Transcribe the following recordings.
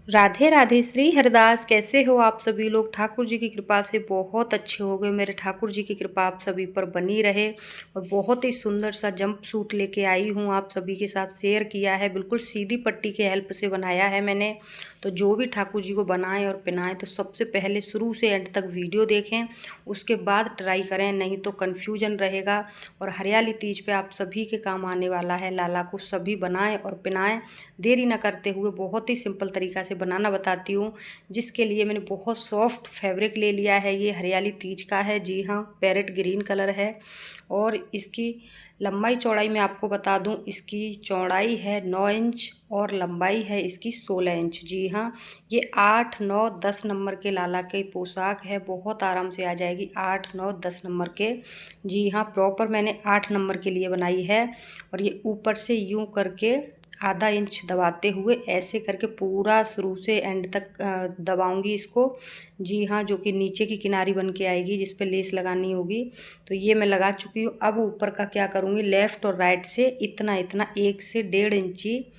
राधे राधे। श्री हरदास। कैसे हो आप सभी लोग? ठाकुर जी की कृपा से बहुत अच्छे हो गए। मेरे ठाकुर जी की कृपा आप सभी पर बनी रहे। और बहुत ही सुंदर सा जंप सूट लेके आई हूँ, आप सभी के साथ शेयर किया है। बिल्कुल सीधी पट्टी के हेल्प से बनाया है मैंने। तो जो भी ठाकुर जी को बनाएं और पहनाएं तो सबसे पहले शुरू से एंड तक वीडियो देखें, उसके बाद ट्राई करें, नहीं तो कन्फ्यूजन रहेगा। और हरियाली तीज पे आप सभी के काम आने वाला है। लाला को सभी बनाएं और पहनाएं। देरी न करते हुए बहुत ही सिंपल तरीका से बनाना बताती हूँ, जिसके लिए मैंने बहुत सॉफ्ट फैब्रिक ले लिया है। ये हरियाली तीज का है, जी हाँ, पैरेट ग्रीन कलर है। और इसकी लंबाई चौड़ाई मैं आपको बता दूं, इसकी चौड़ाई है 9 इंच और लंबाई है इसकी 16 इंच। जी हाँ, ये 8, 9, 10 नंबर के लाला की पोशाक है। बहुत आराम से आ जाएगी 8, 9, 10 नंबर के। जी हाँ, प्रॉपर मैंने 8 नंबर के लिए बनाई है। और ये ऊपर से यूं करके आधा इंच दबाते हुए ऐसे करके पूरा शुरू से एंड तक दबाऊंगी इसको। जी हाँ, जो कि नीचे की किनारी बन के आएगी जिस पे लेस लगानी होगी। तो ये मैं लगा चुकी हूँ। अब ऊपर का क्या करूँगी, लेफ़्ट और राइट से इतना इतना 1 से 1.5 इंची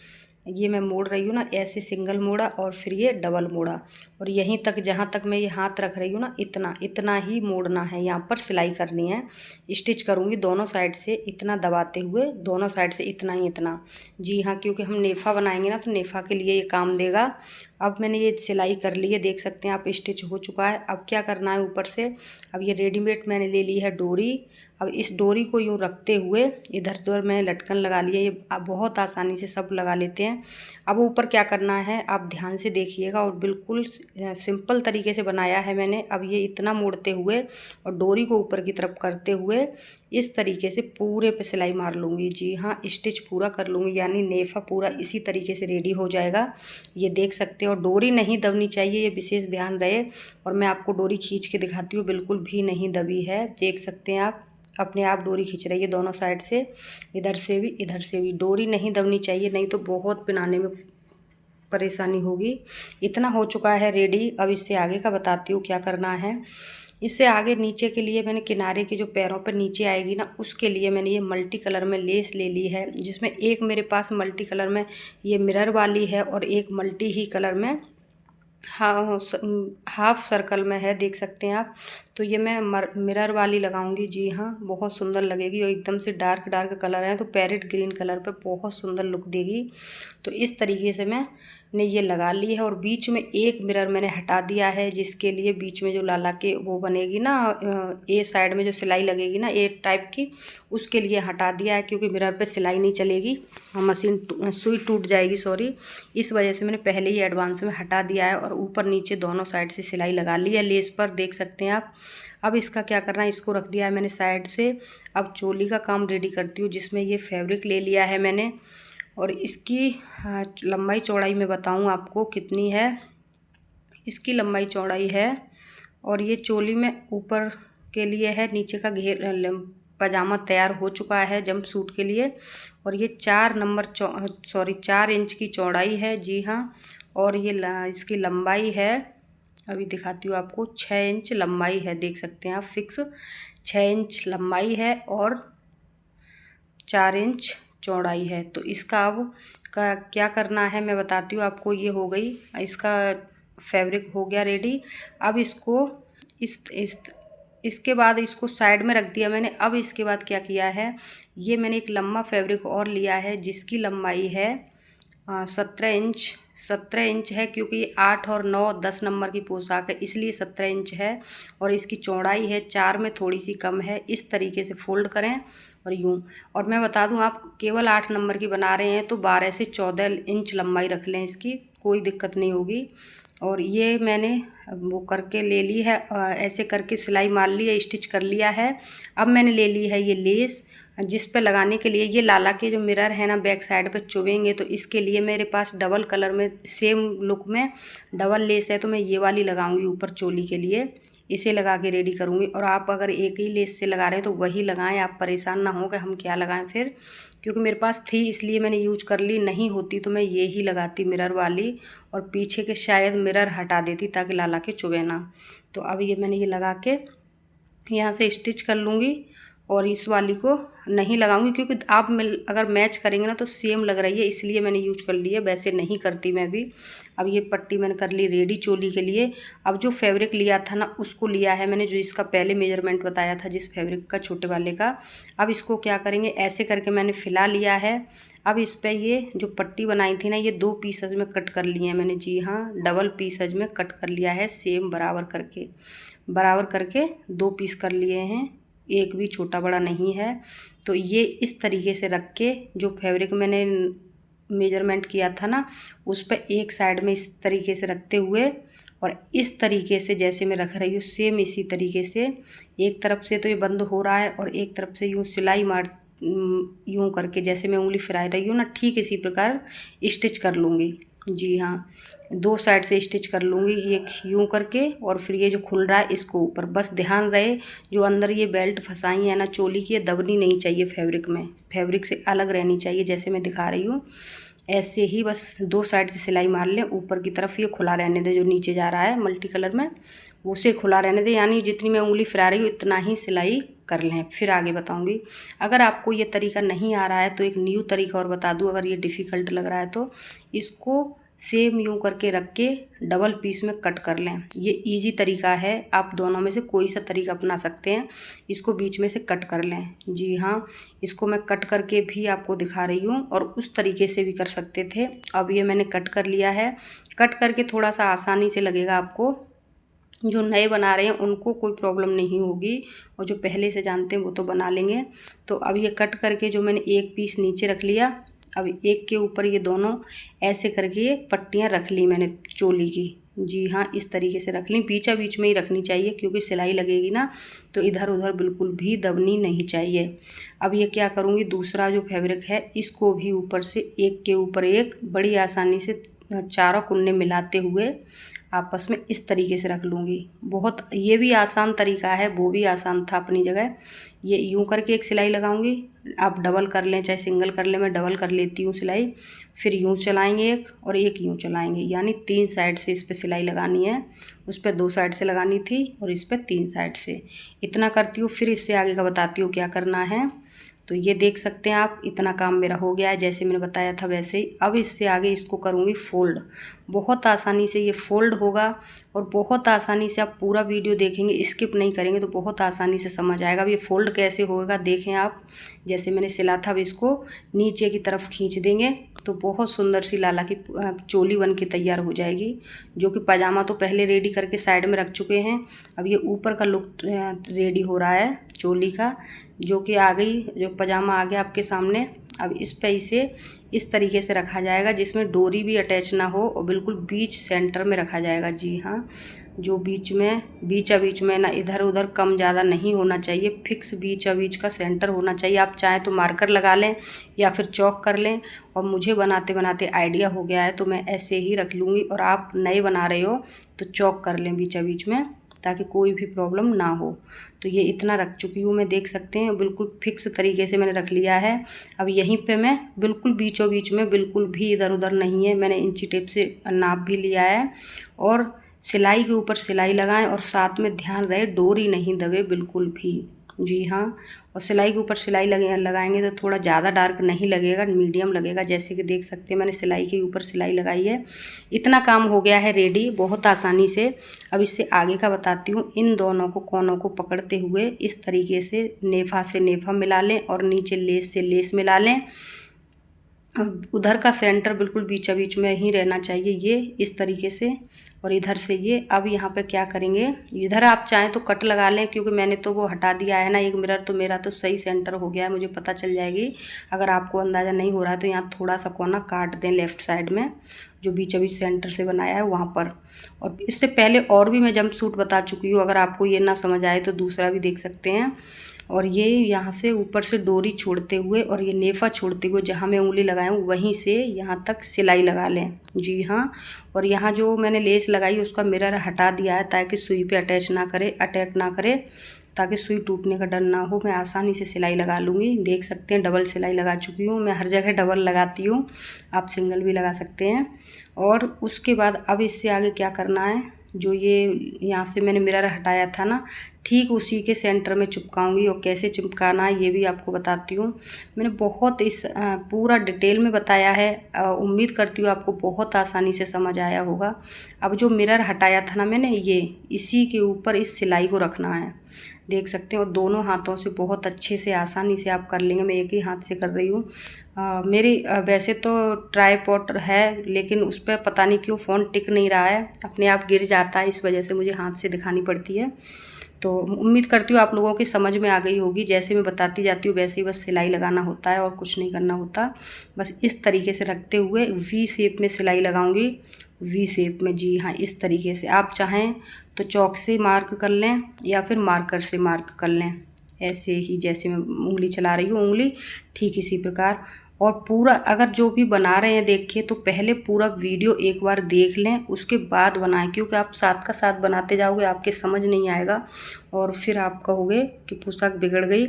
ये मैं मोड़ रही हूँ ना, ऐसे सिंगल मोड़ा और फिर ये डबल मोड़ा। और यहीं तक, जहाँ तक मैं ये हाथ रख रही हूँ ना, इतना इतना ही मोड़ना है। यहाँ पर सिलाई करनी है, स्टिच करूँगी दोनों साइड से इतना दबाते हुए, दोनों साइड से इतना ही इतना। जी हाँ, क्योंकि हम नेफा बनाएंगे ना, तो नेफा के लिए ये काम देगा। अब मैंने ये सिलाई कर ली है, देख सकते हैं आप, स्टिच हो चुका है। अब क्या करना है ऊपर से, अब ये रेडीमेड मैंने ले ली है डोरी। अब इस डोरी को यूँ रखते हुए इधर उधर मैंने लटकन लगा लिया। ये आप बहुत आसानी से सब लगा लेते हैं। अब ऊपर क्या करना है आप ध्यान से देखिएगा, और बिल्कुल सिंपल तरीके से बनाया है मैंने। अब ये इतना मोड़ते हुए और डोरी को ऊपर की तरफ करते हुए इस तरीके से पूरे पे सिलाई मार लूँगी। जी हाँ, स्टिच पूरा कर लूँगी, यानी नेफा पूरा इसी तरीके से रेडी हो जाएगा। ये देख सकते हो, डोरी नहीं दबनी चाहिए, ये विशेष ध्यान रहे। और मैं आपको डोरी खींच के दिखाती हूँ, बिल्कुल भी नहीं दबी है, देख सकते हैं आप, अपने आप डोरी खींच रही है दोनों साइड से, इधर से भी इधर से भी। डोरी नहीं दबनी चाहिए, नहीं तो बहुत पिनाने में परेशानी होगी। इतना हो चुका है रेडी। अब इससे आगे का बताती हूँ क्या करना है। इससे आगे नीचे के लिए मैंने किनारे की जो पैरों पर नीचे आएगी ना, उसके लिए मैंने ये मल्टी कलर में लेस ले ली है, जिसमें एक मेरे पास मल्टी कलर में ये मिरर वाली है और एक मल्टी ही कलर में हाँ हाफ सर्कल में है, देख सकते हैं आप। तो ये मैं मिरर वाली लगाऊंगी। जी हाँ, बहुत सुंदर लगेगी। और एकदम से डार्क डार्क कलर है तो पैरेट ग्रीन कलर पे बहुत सुंदर लुक देगी। तो इस तरीके से मैंने ये लगा ली है। और बीच में एक मिरर मैंने हटा दिया है, जिसके लिए बीच में जो लाला के वो बनेगी ना, ए साइड में जो सिलाई लगेगी ना ए टाइप की, उसके लिए हटा दिया है, क्योंकि मिरर पे सिलाई नहीं चलेगी, मशीन सुई टूट जाएगी, सॉरी। इस वजह से मैंने पहले ही एडवांस में हटा दिया है। और ऊपर नीचे दोनों साइड से सिलाई लगा ली है लेस पर, देख सकते हैं आप। अब इसका क्या करना है, इसको रख दिया है मैंने साइड से। अब चोली का काम रेडी करती हूँ, जिसमें ये फैब्रिक ले लिया है मैंने। और इसकी लंबाई चौड़ाई मैं बताऊँ आपको कितनी है। इसकी लंबाई चौड़ाई है, और ये चोली में ऊपर के लिए है, नीचे का पजामा तैयार हो चुका है जंप सूट के लिए। और ये 4 इंच की चौड़ाई है। जी हाँ, और ये इसकी लंबाई है, अभी दिखाती हूँ आपको, 6 इंच लंबाई है, देख सकते हैं आप, फिक्स 6 इंच लंबाई है और 4 इंच चौड़ाई है। तो इसका अब का क्या करना है मैं बताती हूँ आपको। ये हो गई, इसका फैब्रिक हो गया रेडी। अब इसको इस इसके बाद इसको साइड में रख दिया मैंने। अब इसके बाद क्या किया है, ये मैंने एक लंबा फैब्रिक और लिया है, जिसकी लंबाई है 17 इंच है, क्योंकि ये 8 और 9, 10 नंबर की पोशाक है, इसलिए 17 इंच है। और इसकी चौड़ाई है 4 में थोड़ी सी कम है। इस तरीके से फोल्ड करें और यूँ। और मैं बता दूं, आप केवल 8 नंबर की बना रहे हैं तो 12 से 14 इंच लंबाई रख लें, इसकी कोई दिक्कत नहीं होगी। और ये मैंने वो करके ले ली है, ऐसे करके सिलाई मार ली है, स्टिच कर लिया है। अब मैंने ले ली है ये लेस, जिस पे लगाने के लिए ये लाला के जो मिरर है ना बैक साइड पे चुभेंगे, तो इसके लिए मेरे पास डबल कलर में सेम लुक में डबल लेस है, तो मैं ये वाली लगाऊंगी ऊपर चोली के लिए। इसे लगा के रेडी करूँगी। और आप अगर एक ही लेस से लगा रहे हैं तो वही लगाएं, आप परेशान ना हो कि हम क्या लगाएं फिर, क्योंकि मेरे पास थी इसलिए मैंने यूज कर ली, नहीं होती तो मैं ये ही लगाती मिरर वाली। और पीछे के शायद मिरर हटा देती ताकि लाला के चुभे ना। तो अब ये मैंने ये लगा के यहाँ से स्टिच कर लूँगी। और इस वाली को नहीं लगाऊंगी, क्योंकि आप अगर मैच करेंगे ना तो सेम लग रही है, इसलिए मैंने यूज कर ली है, वैसे नहीं करती मैं भी। अब ये पट्टी मैंने कर ली रेडी चोली के लिए। अब जो फैब्रिक लिया था ना उसको लिया है मैंने, जो इसका पहले मेजरमेंट बताया था जिस फैब्रिक का छोटे वाले का। अब इसको क्या करेंगे, ऐसे करके मैंने फैला लिया है। अब इस पर ये जो पट्टी बनाई थी ना, ये 2 पीसेज में कट कर लिए हैं मैंने। जी हाँ, डबल पीसेज में कट कर लिया है, सेम बराबर करके 2 पीस कर लिए हैं, एक भी छोटा बड़ा नहीं है। तो ये इस तरीके से रख के जो फैब्रिक मैंने मेजरमेंट किया था ना, उस पर एक साइड में इस तरीके से रखते हुए और इस तरीके से जैसे मैं रख रही हूँ सेम इसी तरीके से, एक तरफ से तो ये बंद हो रहा है और एक तरफ से यूँ सिलाई मार यूँ करके जैसे मैं उंगली फिरा रही हूँ ना, ठीक इसी प्रकार स्टिच कर लूँगी। जी हाँ, 2 साइड से स्टिच कर लूँगी, एक यूँ करके और फिर ये जो खुल रहा है इसको ऊपर। बस ध्यान रहे जो अंदर ये बेल्ट फंसाई है ना चोली की, ये दबनी नहीं चाहिए फैब्रिक में, फैब्रिक से अलग रहनी चाहिए जैसे मैं दिखा रही हूँ। ऐसे ही बस 2 साइड से सिलाई मार लें, ऊपर की तरफ ये खुला रहने दें, जो नीचे जा रहा है मल्टी कलर में उसे खुला रहने दें, यानी जितनी मैं उंगली फिरा रही हूँ इतना ही सिलाई कर लें। फिर आगे बताऊंगी। अगर आपको ये तरीका नहीं आ रहा है तो एक न्यू तरीका और बता दूं, अगर ये डिफ़िकल्ट लग रहा है तो इसको सेम यूँ करके रख के डबल पीस में कट कर लें। ये इजी तरीका है, आप दोनों में से कोई सा तरीका अपना सकते हैं। इसको बीच में से कट कर लें। जी हाँ, इसको मैं कट करके भी आपको दिखा रही हूँ और उस तरीके से भी कर सकते थे। अब ये मैंने कट कर लिया है। कट करके थोड़ा सा आसानी से लगेगा आपको, जो नए बना रहे हैं उनको कोई प्रॉब्लम नहीं होगी और जो पहले से जानते हैं वो तो बना लेंगे। तो अब ये कट करके जो मैंने एक पीस नीचे रख लिया, अब एक के ऊपर ये दोनों ऐसे करके ये पट्टियाँ रख ली मैंने चोली की। जी हाँ, इस तरीके से रख ली, बीचा बीच में ही रखनी चाहिए क्योंकि सिलाई लगेगी ना, तो इधर उधर बिल्कुल भी दबनी नहीं चाहिए। अब ये क्या करूँगी, दूसरा जो फैब्रिक है इसको भी ऊपर से एक के ऊपर एक बड़ी आसानी से चारों कुन्ने मिलाते हुए आपस में इस तरीके से रख लूँगी। बहुत ये भी आसान तरीका है, वो भी आसान था अपनी जगह। ये यूँ करके एक सिलाई लगाऊंगी, आप डबल कर लें चाहे सिंगल कर लें, मैं डबल कर लेती हूँ सिलाई। फिर यूँ चलाएंगे एक और एक यूँ चलाएंगे, यानी 3 साइड से इस पर सिलाई लगानी है। उस पर 2 साइड से लगानी थी और इस पर 3 साइड से। इतना करती हूँ, फिर इससे आगे का बताती हूँ क्या करना है। तो ये देख सकते हैं आप, इतना काम मेरा हो गया है जैसे मैंने बताया था वैसे ही। अब इससे आगे इसको करूँगी फोल्ड। बहुत आसानी से ये फोल्ड होगा और बहुत आसानी से आप पूरा वीडियो देखेंगे, स्किप नहीं करेंगे तो बहुत आसानी से समझ आएगा। अब ये फोल्ड कैसे होगा देखें आप, जैसे मैंने सिला था अब इसको नीचे की तरफ खींच देंगे तो बहुत सुंदर सी लाला की चोली बन के तैयार हो जाएगी। जो कि पजामा तो पहले रेडी करके साइड में रख चुके हैं, अब ये ऊपर का लुक रेडी हो रहा है चोली का, जो कि आ गई, जो पजामा आ गया आपके सामने। अब इस पे इसे इस तरीके से रखा जाएगा जिसमें डोरी भी अटैच ना हो और बिल्कुल बीच सेंटर में रखा जाएगा। जी हाँ, जो बीच में बीच में ना इधर उधर कम ज़्यादा नहीं होना चाहिए, फिक्स बीच का सेंटर होना चाहिए। आप चाहें तो मार्कर लगा लें या फिर चॉक कर लें, और मुझे बनाते बनाते आइडिया हो गया है तो मैं ऐसे ही रख लूँगी। और आप नए बना रहे हो तो चॉक कर लें बीच में, ताकि कोई भी प्रॉब्लम ना हो। तो ये इतना रख चुकी हूँ मैं, देख सकते हैं बिल्कुल फिक्स तरीके से मैंने रख लिया है। अब यहीं पे मैं बिल्कुल बीच में, बिल्कुल भी इधर उधर नहीं है, मैंने इंची टेप से नाप भी लिया है। और सिलाई के ऊपर सिलाई लगाएं और साथ में ध्यान रहे डोरी नहीं दबे बिल्कुल भी। जी हाँ, और सिलाई के ऊपर सिलाई लगाएंगे तो थोड़ा ज़्यादा डार्क नहीं लगेगा, मीडियम लगेगा। जैसे कि देख सकते हैं मैंने सिलाई के ऊपर सिलाई लगाई है। इतना काम हो गया है रेडी बहुत आसानी से। अब इससे आगे का बताती हूँ। इन दोनों को कोनों को पकड़ते हुए इस तरीके से नेफा से नेफा मिला लें और नीचे लेस से लेस मिला लें। उधर का सेंटर बिल्कुल बीच में ही रहना चाहिए, ये इस तरीके से, और इधर से ये। अब यहाँ पे क्या करेंगे, इधर आप चाहें तो कट लगा लें, क्योंकि मैंने तो वो हटा दिया है ना एक मिरर, तो मेरा तो सही सेंटर हो गया है, मुझे पता चल जाएगी। अगर आपको अंदाज़ा नहीं हो रहा है तो यहाँ थोड़ा सा कोना काट दें लेफ़्ट साइड में, जो बीच सेंटर से बनाया है वहाँ पर। और इससे पहले और भी मैं जंप सूट बता चुकी हूँ, अगर आपको ये ना समझ आए तो दूसरा भी देख सकते हैं। और ये यहाँ से ऊपर से डोरी छोड़ते हुए और ये नेफा छोड़ते हुए जहाँ मैं उंगली लगाई हूँ वहीं से यहाँ तक सिलाई लगा लें। जी हाँ, और यहाँ जो मैंने लेस लगाई उसका मिरर हटा दिया है ताकि सुई पे अटैक ना करे, ताकि सुई टूटने का डर ना हो। मैं आसानी से सिलाई लगा लूँगी। देख सकते हैं डबल सिलाई लगा चुकी हूँ, मैं हर जगह डबल लगाती हूँ, आप सिंगल भी लगा सकते हैं। और उसके बाद अब इससे आगे क्या करना है, जो ये यहाँ से मैंने मिरर हटाया था ना, ठीक उसी के सेंटर में चिपकाऊंगी। और कैसे चिपकाना है ये भी आपको बताती हूँ। मैंने बहुत इस पूरा डिटेल में बताया है। उम्मीद करती हूँ आपको बहुत आसानी से समझ आया होगा। अब जो मिरर हटाया था ना मैंने, ये इसी के ऊपर इस सिलाई को रखना है, देख सकते हैं। और दोनों हाथों से बहुत अच्छे से आसानी से आप कर लेंगे। मैं एक ही हाथ से कर रही हूँ। मेरी वैसे तो ट्राईपॉड है, लेकिन उस पर पता नहीं क्यों फ़ोन टिक नहीं रहा है, अपने आप गिर जाता है, इस वजह से मुझे हाथ से दिखानी पड़ती है। तो उम्मीद करती हूँ आप लोगों की समझ में आ गई होगी। जैसे मैं बताती जाती हूँ वैसे ही बस सिलाई लगाना होता है और कुछ नहीं करना होता। बस इस तरीके से रखते हुए वी शेप में सिलाई लगाऊंगी। वी शेप में, जी हाँ, इस तरीके से। आप चाहें तो चौक से मार्क कर लें या फिर मार्कर से मार्क कर लें, ऐसे ही जैसे मैं उंगली चला रही हूँ, उंगली ठीक इसी प्रकार। और पूरा अगर जो भी बना रहे हैं देखिए, तो पहले पूरा वीडियो एक बार देख लें, उसके बाद बनाएं, क्योंकि आप साथ का साथ बनाते जाओगे आपके समझ नहीं आएगा और फिर आप कहोगे कि पोशाक बिगड़ गई।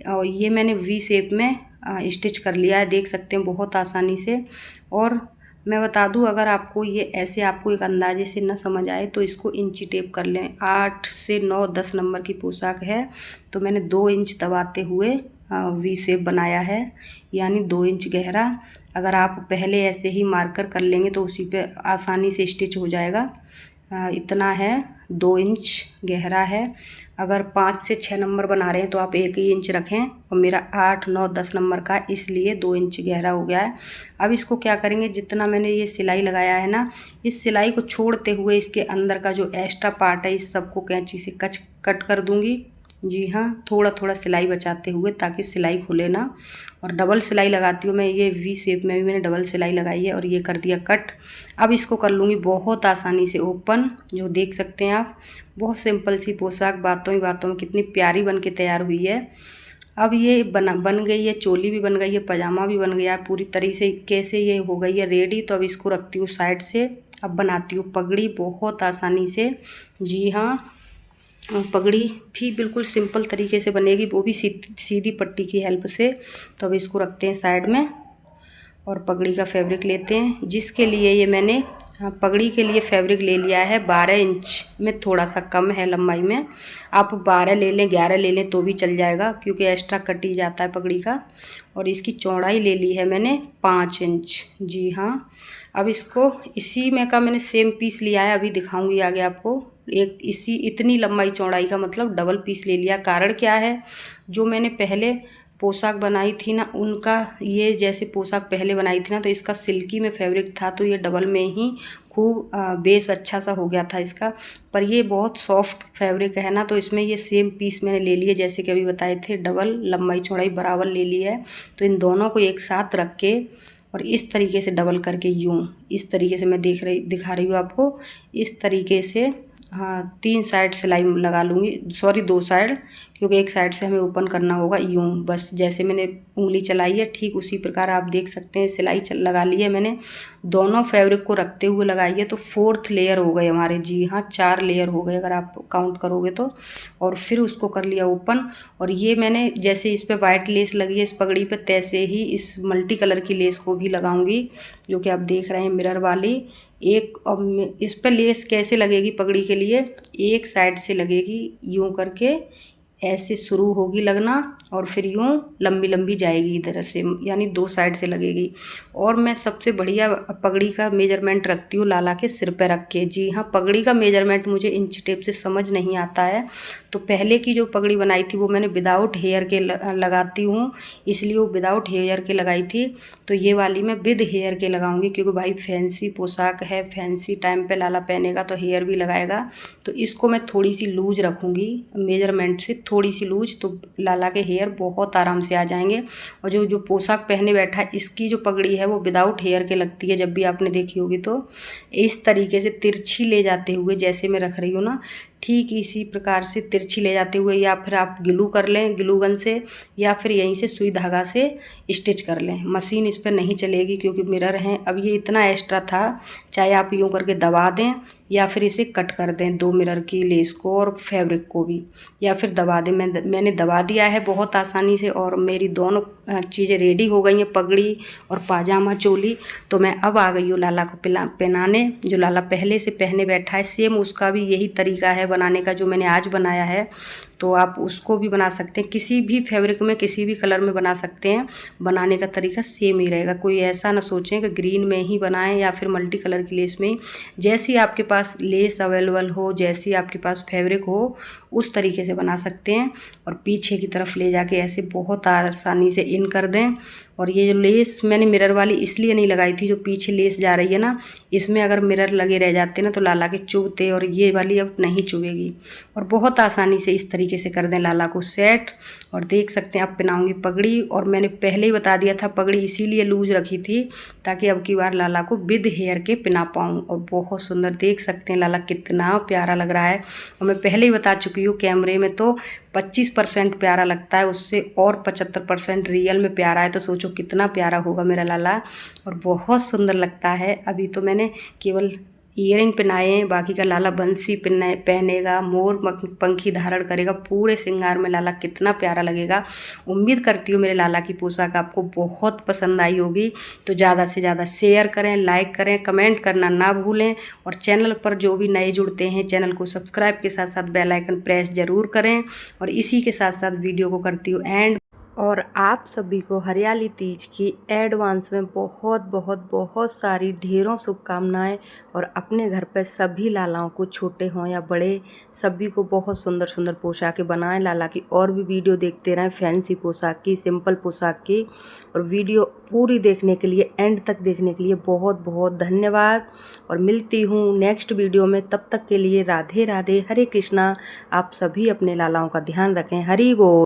और ये मैंने वी शेप में स्टिच कर लिया है, देख सकते हैं बहुत आसानी से। और मैं बता दूं, अगर आपको ये ऐसे आपको एक अंदाजे से न समझ आए तो इसको इंची टेप कर लें। 8 से 9 10 नंबर की पोशाक है, तो मैंने 2 इंच दबाते हुए वी शेप बनाया है, यानी 2 इंच गहरा। अगर आप पहले ऐसे ही मार्कर कर लेंगे तो उसी पे आसानी से स्टिच हो जाएगा। इतना है, 2 इंच गहरा है। अगर 5 से 6 नंबर बना रहे हैं तो आप 1 ही इंच रखें, और मेरा 8 9 10 नंबर का इसलिए 2 इंच गहरा हो गया है। अब इसको क्या करेंगे, जितना मैंने ये सिलाई लगाया है ना, इस सिलाई को छोड़ते हुए इसके अंदर का जो एक्स्ट्रा पार्ट है इस सबको कैंची से कट कर दूंगी। जी हाँ, थोड़ा थोड़ा सिलाई बचाते हुए, ताकि सिलाई खुले ना। और डबल सिलाई लगाती हूँ मैं, ये वी शेप में भी मैंने डबल सिलाई लगाई है और ये कर दिया कट। अब इसको कर लूँगी बहुत आसानी से ओपन, जो देख सकते हैं आप। बहुत सिंपल सी पोशाक बातों ही बातों में कितनी प्यारी बन के तैयार हुई है। अब ये बन गई है, चोली भी बन गई है, पजामा भी बन गया है, पूरी तरीके से कैसे ये हो गई है रेडी। तो अब इसको रखती हूँ साइड से। अब बनाती हूँ पगड़ी बहुत आसानी से। जी हाँ, पगड़ी भी बिल्कुल सिंपल तरीके से बनेगी, वो भी सीधी पट्टी की हेल्प से। तो अब इसको रखते हैं साइड में और पगड़ी का फैब्रिक लेते हैं, जिसके लिए ये मैंने पगड़ी के लिए फैब्रिक ले लिया है 12 इंच में, थोड़ा सा कम है लंबाई में। आप 12 ले लें, 11 ले लें तो भी चल जाएगा, क्योंकि एक्स्ट्रा कट ही जाता है पगड़ी का। और इसकी चौड़ाई ले ली है मैंने 5 इंच। जी हाँ, अब इसको इसी में का मैंने सेम पीस लिया है, अभी दिखाऊंगी आगे आपको। एक इसी इतनी लंबाई चौड़ाई का मतलब डबल पीस ले लिया। कारण क्या है, जो मैंने पहले पोशाक बनाई थी ना, उनका ये जैसे पोशाक पहले बनाई थी ना, तो इसका सिल्की में फैब्रिक था, तो ये डबल में ही खूब बेस अच्छा सा हो गया था इसका। पर ये बहुत सॉफ्ट फैब्रिक है ना, तो इसमें ये सेम पीस मैंने ले लिए, जैसे कि अभी बताए थे, डबल लंबाई चौड़ाई बराबर ले ली है। तो इन दोनों को एक साथ रख के और इस तरीके से डबल करके, यूँ इस तरीके से मैं दिखा रही हूँ आपको। इस तरीके से 3 साइड सिलाई लगा लूँगी, सॉरी 2 साइड, क्योंकि एक साइड से हमें ओपन करना होगा। यूँ बस जैसे मैंने उंगली चलाई है ठीक उसी प्रकार आप देख सकते हैं सिलाई लगा ली है मैंने। दोनों फैब्रिक को रखते हुए लगाई है, तो 4th लेयर हो गए हमारे। जी हाँ, 4 लेयर हो गए अगर आप काउंट करोगे तो। और फिर उसको कर लिया ओपन। और ये मैंने जैसे इस पर वाइट लेस लगी है इस पगड़ी पे, तैसे ही इस मल्टी कलर की लेस को भी लगाऊंगी, जो कि आप देख रहे हैं मिरर वाली। एक अब इस पर लेस कैसे लगेगी पगड़ी के लिए, एक साइड से लगेगी यूँ करके, ऐसे शुरू होगी लगना और फिर यूँ लंबी लंबी जाएगी इधर से, यानी 2 साइड से लगेगी। और मैं सबसे बढ़िया पगड़ी का मेजरमेंट रखती हूँ लाला के सिर पे रख के। जी हाँ, पगड़ी का मेजरमेंट मुझे इंच टेप से समझ नहीं आता है, तो पहले की जो पगड़ी बनाई थी वो मैंने विदाउट हेयर के लगाती हूँ, इसलिए वो विदाउट हेयर के लगाई थी। तो ये वाली मैं विद हेयर के लगाऊंगी, क्योंकि भाई फैंसी पोशाक है, फैंसी टाइम पे लाला पहनेगा तो हेयर भी लगाएगा। तो इसको मैं थोड़ी सी लूज रखूँगी मेजरमेंट से, थोड़ी सी लूज, तो लाला के हेयर बहुत आराम से आ जाएंगे। और जो पोशाक पहने बैठा है इसकी जो पगड़ी है वो विदाउट हेयर के लगती है, जब भी आपने देखी होगी तो। इस तरीके से तिरछी ले जाते हुए, जैसे मैं रख रही हूँ ना, ठीक इसी प्रकार से तिरछी ले जाते हुए, या फिर आप ग्लू कर लें ग्लू गन से, या फिर यहीं से सुई धागा से स्टिच कर लें। मशीन इस पर नहीं चलेगी क्योंकि मिरर हैं। अब ये इतना एक्स्ट्रा था, चाहे आप यूँ करके दबा दें या फिर इसे कट कर दें 2 मिरर की लेस को और फैब्रिक को भी, या फिर दबा दें। मैंने दबा दिया है बहुत आसानी से और मेरी दोनों चीज़ें रेडी हो गई हैं, पगड़ी और पाजामा चोली। तो मैं अब आ गई हूँ लाला को पहनाने। जो लाला पहले से पहने बैठा है सेम उसका भी यही तरीका है बनाने का जो मैंने आज बनाया है। तो आप उसको भी बना सकते हैं, किसी भी फैब्रिक में किसी भी कलर में बना सकते हैं। बनाने का तरीका सेम ही रहेगा। कोई ऐसा ना सोचें कि ग्रीन में ही बनाएं या फिर मल्टी कलर की लेस में। जैसी आपके पास लेस अवेलेबल हो, जैसी आपके पास फैब्रिक हो, उस तरीके से बना सकते हैं। और पीछे की तरफ ले जाके ऐसे बहुत आसानी से इन कर दें। और ये जो लेस मैंने मिरर वाली इसलिए नहीं लगाई थी, जो पीछे लेस जा रही है ना, इसमें अगर मिरर लगे रह जाते ना तो लाला के चुभते, और ये वाली अब नहीं चुभेगी। और बहुत आसानी से इस तरीके से कर दें लाला को सेट। और देख सकते हैं अब पहनाऊंगी पगड़ी। और मैंने पहले ही बता दिया था पगड़ी इसीलिए लूज रखी थी ताकि अब की बार लाला को विद हेयर के पहना पाऊँ। और बहुत सुंदर देख सकते हैं लाला कितना प्यारा लग रहा है। और मैं पहले ही बता चुकी हूँ कैमरे में तो 25% प्यारा लगता है, उससे और 75% रियल में प्यारा है। तो सोचो कितना प्यारा होगा मेरा लाला। और बहुत सुंदर लगता है। अभी तो मैंने केवल ईयरिंग पहनाए हैं, बाकी का लाला बंसी पहनेगा, मोर पंखी धारण करेगा। पूरे श्रृंगार में लाला कितना प्यारा लगेगा। उम्मीद करती हूँ मेरे लाला की पोशाक आपको बहुत पसंद आई होगी। तो ज़्यादा से ज़्यादा शेयर करें, लाइक करें, कमेंट करना ना भूलें। और चैनल पर जो भी नए जुड़ते हैं चैनल को सब्सक्राइब के साथ साथ बेल आइकन प्रेस ज़रूर करें। और इसी के साथ साथ वीडियो को करती हूँ एंड। और आप सभी को हरियाली तीज की एडवांस में बहुत बहुत बहुत सारी ढेरों शुभकामनाएं। और अपने घर पर सभी लालाओं को, छोटे हों या बड़े, सभी को बहुत सुंदर सुंदर पोशाकें बनाएं लाला की। और भी वीडियो देखते रहें फैंसी पोशाक की, सिंपल पोशाक की। और वीडियो पूरी देखने के लिए, एंड तक देखने के लिए बहुत बहुत धन्यवाद। और मिलती हूँ नेक्स्ट वीडियो में, तब तक के लिए राधे राधे, हरे कृष्णा। आप सभी अपने लालाओं का ध्यान रखें। हरि बोल।